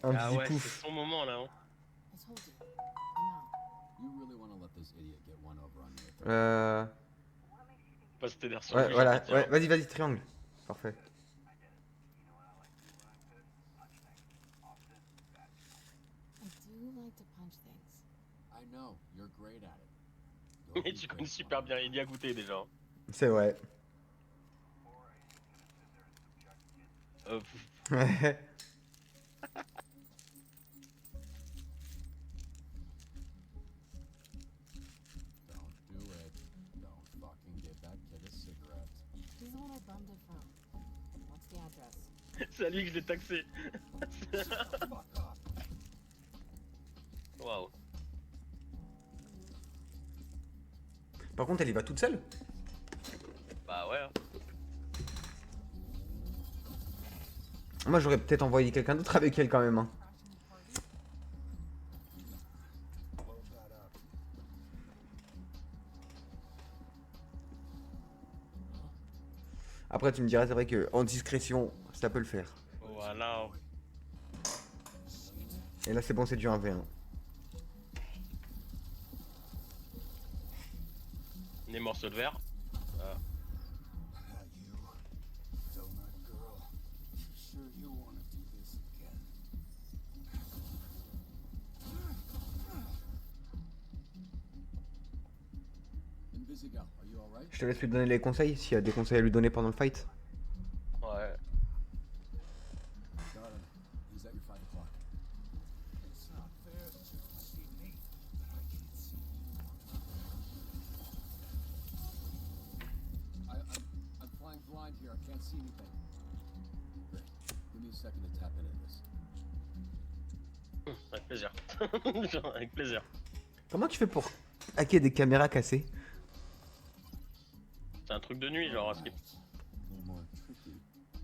Ah ouais, pouf. c'est son moment là. Hein. I told you. I'm out. You really want to let this idiot get one over on me? Pas cette version. Ouais, voilà. Ouais, vas-y, triangle. Parfait. I do like to punch things. I know. You're great at it. You'll Mais be tu great connais super one bien, day. il y a goûté déjà. C'est vrai. Ouais. Don't do it. Don't fucking give that kid a cigarette. He's the one I bummed it from. What's the address? C'est à lui que je l'ai taxé. Waouh. Par contre, elle y va toute seule. Bah ouais. Hein. Moi, j'aurais peut-être envoyé quelqu'un d'autre avec elle quand même. Hein. Après, tu me diras, c'est vrai que en discrétion, ça peut le faire. Voilà. Et là, c'est bon, c'est du 1v1. Les morceaux de verre. Ah. You, donut girl. Sure you want to do this again? Invisigal, are you alright? Je te laisse lui donner les conseils, s'il y a des conseils à lui donner pendant le fight. Ouais. Got him. He's at your 5 o'clock. It's not fair that you can see me, but I can't see you. I'm flying blind here. I can't see anything. Great. Give me a second to tap into this. Avec plaisir. Genre, avec plaisir. Comment tu fais pour hacker des caméras cassées? C'est un truc de nuit, genre. A little more tricky.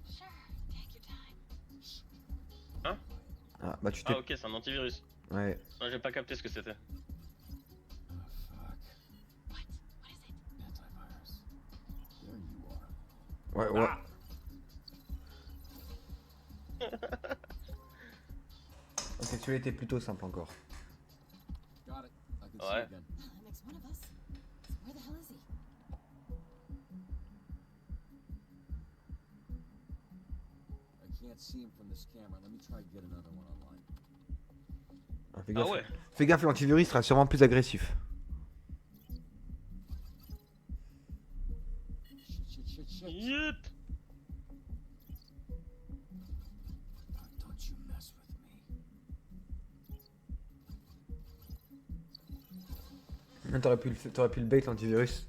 Sure, take your time. Hein? Ah, bah tu t'es... Ah ok, c'est un antivirus. Ouais. Non, j'ai pas capté ce que c'était. Oh, fuck. What? What is it? Antivirus. There you are. Ouais, ouais. Ok, celui-là était plutôt simple encore. Got it. I can see Ouais. again. That makes one of us. So where the hell is he? I can't see him from this camera. Let me try to get another one online. Ah, fais Ah gaffe. ouais. Fais gaffe, l'antivirus sera sûrement plus agressif. Shit. Yut. Don't you mess with me. Ah, t'aurais pu le bait l'antivirus.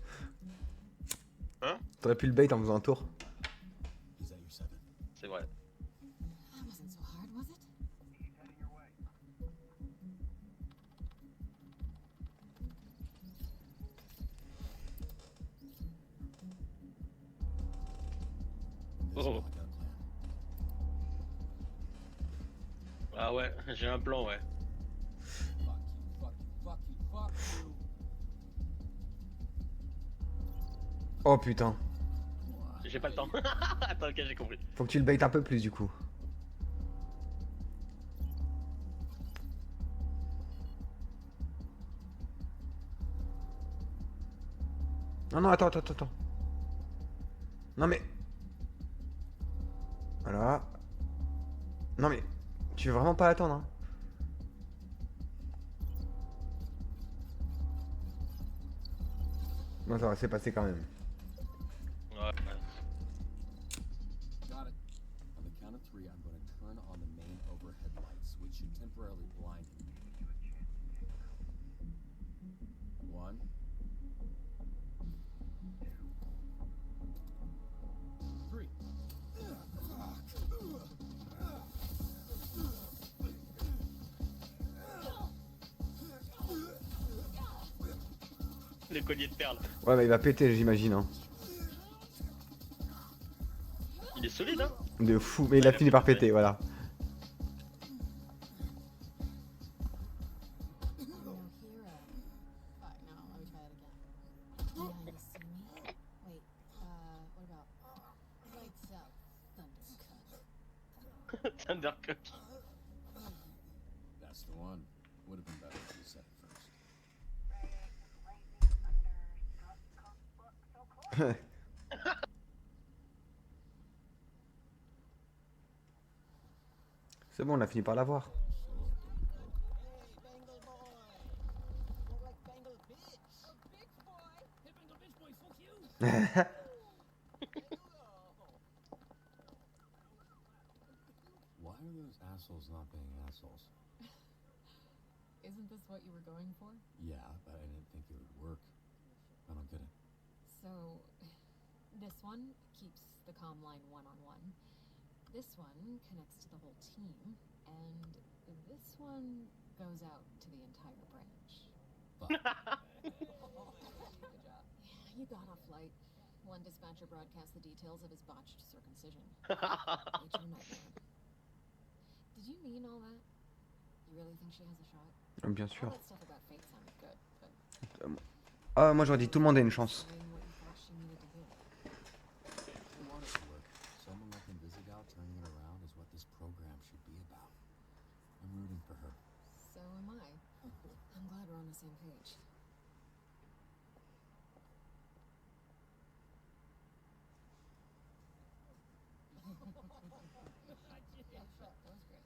Hein? T'aurais pu le bait en faisant un tour. He's at your 7. C'est vrai. That wasn't so hard, was it? Oh. Ah ouais, j'ai un plan, ouais. Oh putain. J'ai pas le temps. Attends, ok, j'ai compris. Faut que tu le baites un peu plus du coup. Non, non, attends. Non mais... Voilà. Non mais... Tu veux vraiment pas attendre, hein? Bon, ça va, c'est passé quand même. Ouais. Got it. On the count of 3, I'm going to turn on the main overhead lights, which should temporarily blind him. 1, 3. Les colliers de perles. Ouais, bah il va péter, j'imagine, hein. Il est solide, hein? De fou, mais il a fini par péter, voilà. No hero. Fuck, no, let me try that again. Yeah, you see me? Wait, what about lights out, Thundercut? Thundercut. That's the one. Would have been better if you said it first. C'est bon, on a fini par l'avoir. Why are those assholes not being assholes? Isn't this what you were going for? Yeah, but I didn't think it would work. I don't get it. So, this one keeps the comm line one-on-one. This one connects to the whole team, and this one goes out to the entire branch. Fuck. Good job. Yeah, you got off light. One dispatcher broadcast the details of his botched circumcision. Way too nightmare. Did you mean all that? You really think she has a shot? Bien All sûr. that stuff about fate sounded good, but Ah, moi j'aurais dit tout le monde a une chance. saying what you thought she needed to hear. I want it to work. Someone like Invisigal turning it around is what this program should be about. I'm rooting for her. So am I. I'm glad we're on the same page.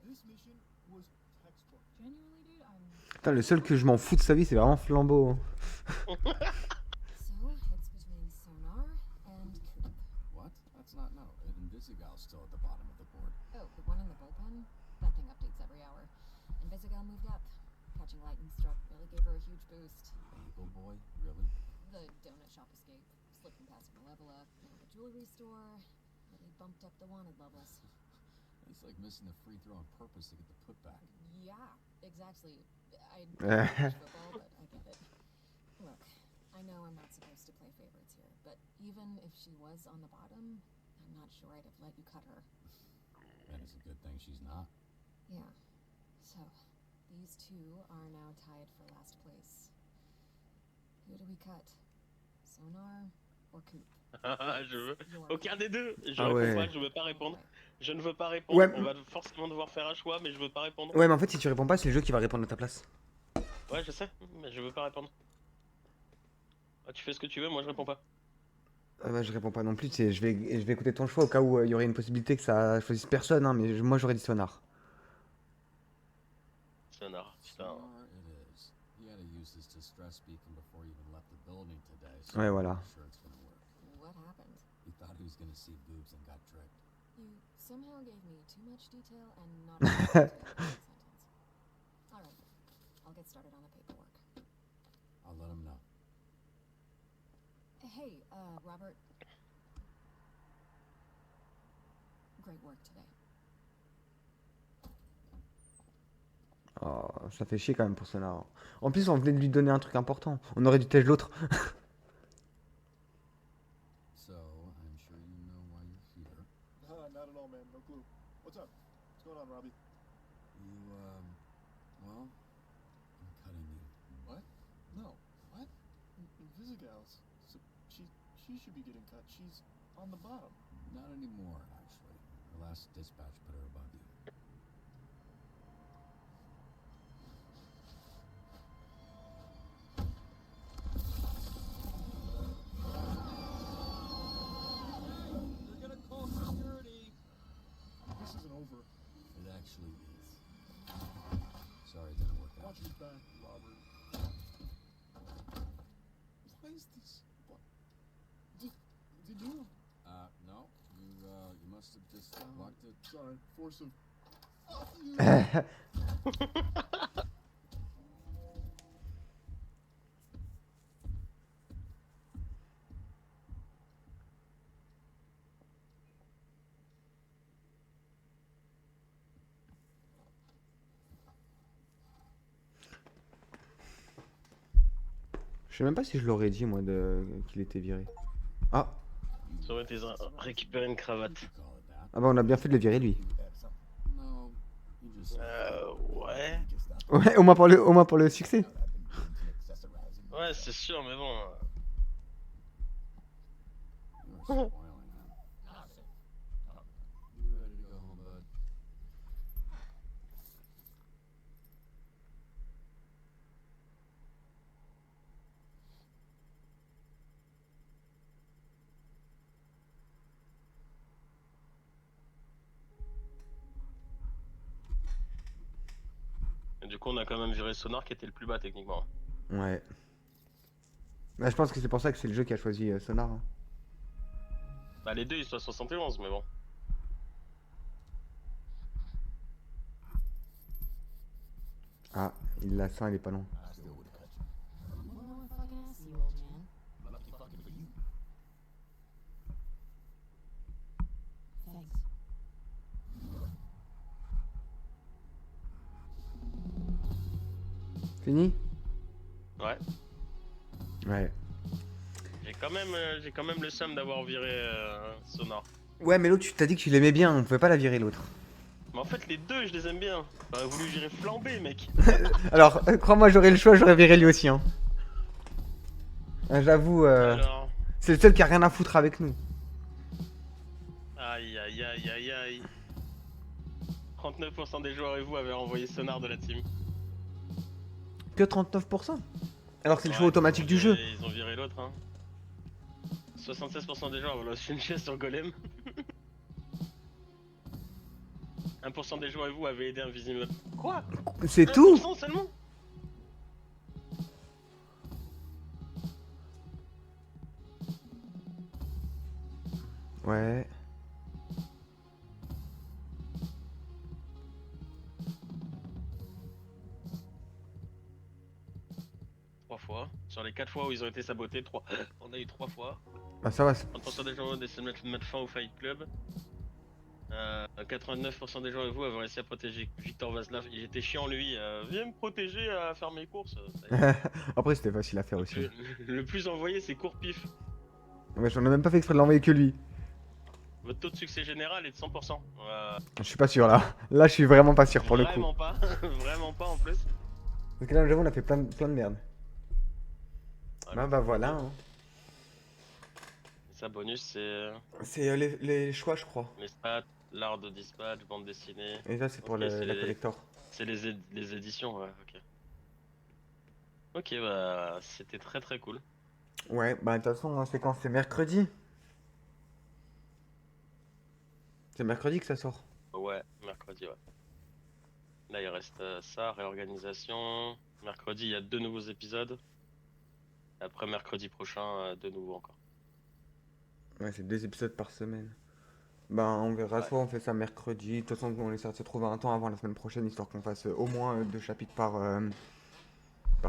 This mission was textbook. Genuinely, dude, I'm. Putain, le seul que je m'en fous de sa vie, c'est vraiment Flambeau, hein. So it's between Sonar and Coop. What? That's not no. Invisigal's still at the bottom of the board. Oh, the one in the bullpen? That thing updates every hour. And Visigal moved up. Catching lightning struck really gave her a huge boost. Bagel Boy? Really? The donut shop escape, slipping past Malevula, the jewelry store, really bumped up the wanted levels. It's like missing a free throw on purpose to get the putback. Yeah, exactly. I don't watch football, but I get it. Look, I know I'm not supposed to play favorites here, but even if she was on the bottom, I'm not sure I'd have let you cut her. And it's a good thing she's not. Yeah. So, these two are now tied for last place. Who do we cut? Sonar or Coop? Je veux. Aucun des deux. Je Ah réponds ouais. pas, je veux pas répondre. Je ne veux pas répondre. Ouais. On va forcément devoir faire un choix, mais je veux pas répondre. Ouais, mais en fait, si tu réponds pas, c'est le jeu qui va répondre à ta place. Ouais, je sais, mais je veux pas répondre. Ah, tu fais ce que tu veux, moi je réponds pas. Ah bah, je réponds pas non plus, je vais écouter ton choix au cas où il y aurait une possibilité que ça choisisse personne, hein, mais moi j'aurais dit Sonar. Sonar, putain. Sonar it is. He had to use his distress beacon before he even left the building today, so Ouais, I'm voilà. not sure it's gonna work. What happened? He thought he was gonna see boobs and got tricked. You somehow gave me too much detail and not enough detail in one sentence. Alright, I'll get started on the paperwork. I'll let him know. Hey, Robert. Great work today. Oh, ça fait chier quand même pour Sonar. En plus, on venait de lui donner un truc important. On aurait dû tège l'autre. So, I'm sure you know why you're here. This is gals. So she should be getting cut. She's on the bottom. Not anymore, actually. The last dispatch put her above you. They're gonna call security. This isn't over. It actually is. Sorry it didn't work out. Watch your back, Robert. Why is this? What? Did you? No. You must have just locked it. Sorry, force of. Fuck you. Je sais même pas si je l'aurais dit, moi, qu'il était viré. Ah. Ça aurait été récupérer une cravate. Ah bah on a bien fait de le virer, lui. No. You just. Ouais. Ouais, au moins pour le succès. Ouais, c'est sûr, mais bon. You were spoiling him. You ready to go home, bud? Et du coup, on a quand même viré Sonar qui était le plus bas techniquement. Ouais. Bah, je pense que c'est pour ça que c'est le jeu qui a choisi Sonar. Hein. Bah, les deux ils sont à 71, mais bon. Ah, il l'a ça, il est pas long. Well, no one fucking asked you, old man. Thanks. Fini? Ouais. Ouais. J'ai quand même le seum d'avoir viré Sonar. Ouais, mais l'autre, tu t'as dit que tu l'aimais bien, on pouvait pas la virer l'autre. Mais en fait, les deux, je les aime bien. J'aurais voulu virer Flambé, mec. Alors, crois-moi, j'aurais le choix, j'aurais viré lui aussi. Hein. J'avoue, Alors. c'est le seul qui a rien à foutre avec nous. Aïe aïe aïe aïe aïe. 39% des joueurs et vous avez envoyé Sonar de la team. Que 39%? Alors que c'est le Ouais, choix automatique du jeu. Ils ont viré l'autre, hein. 76% des joueurs veulent aussi une chaise sur Golem. 1% des joueurs et vous avez aidé Invisible. Quoi? C'est tout? 1% seulement? Ouais. Fois. Sur les 4 fois où ils ont été sabotés, 3. On a eu 3 fois. Bah ça va. 30% des joueurs ont décidé de mettre fin au Fight Club. 89% des joueurs et vous avez réussi à protéger Victor Vaslav. Il était chiant lui. Viens me protéger à faire mes courses. Après, c'était facile à faire aussi. Le plus envoyé, c'est Courpif. Ouais, j'en ai même pas fait exprès de l'envoyer que lui. Votre taux de succès général est de 100%. Je suis pas sûr là. Là, je suis vraiment pas sûr pour le coup. Vraiment pas. Vraiment pas en plus. Parce que là, j'avoue, on a fait plein de merde. Bah voilà. Hein. Ça bonus c'est C'est les choix, je crois. les stats, l'art de dispatch, bande dessinée. Et ça, c'est pour Ok, la c'est les- collector. C'est les éditions, ouais, ok. Ok, bah c'était très très cool. Ouais, bah de toute façon, hein, c'est quand? C'est mercredi. C'est mercredi que ça sort. Ouais, mercredi, ouais. Là il reste ça, réorganisation. Mercredi il y a 2 nouveaux épisodes. Après mercredi prochain, 2 nouveaux encore. Ouais, c'est 2 épisodes par semaine. Bah on verra, Ouais. soit on fait ça mercredi. De toute façon, on essaie de se trouver un temps avant la semaine prochaine, histoire qu'on fasse au moins 2 chapitres par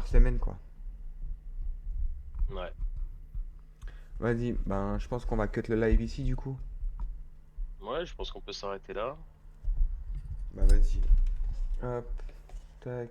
semaine, quoi. Ouais. Vas-y, ben je pense qu'on va cut le live ici, du coup. Ouais, je pense qu'on peut s'arrêter là. Bah vas-y. Hop, tac.